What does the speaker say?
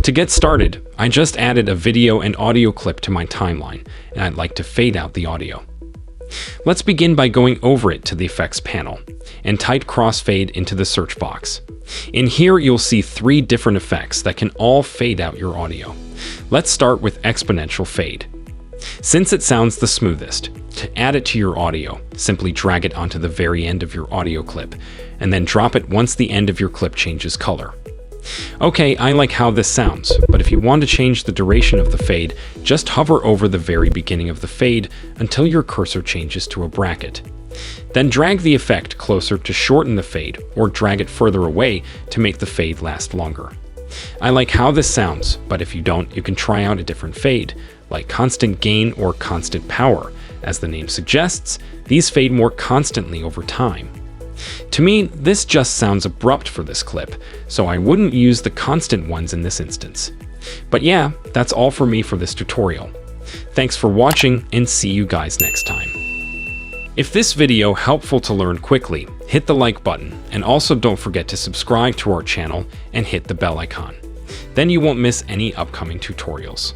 To get started, I just added a video and audio clip to my timeline, and I'd like to fade out the audio. Let's begin by going over it to the effects panel and type crossfade into the search box. In here, you'll see 3 different effects that can all fade out your audio. Let's start with exponential fade. Since it sounds the smoothest, to add it to your audio, simply drag it onto the very end of your audio clip, and then drop it once the end of your clip changes color. Okay, I like how this sounds, but if you want to change the duration of the fade, just hover over the very beginning of the fade until your cursor changes to a bracket. Then drag the effect closer to shorten the fade, or drag it further away to make the fade last longer. I like how this sounds, but if you don't, you can try out a different fade, like constant gain or constant power. As the name suggests, these fade more constantly over time. To me, this just sounds abrupt for this clip, so I wouldn't use the constant ones in this instance. But yeah, that's all for me for this tutorial. Thanks for watching, and see you guys next time. If this video helpful to learn quickly, hit the like button, and also don't forget to subscribe to our channel and hit the bell icon. Then you won't miss any upcoming tutorials.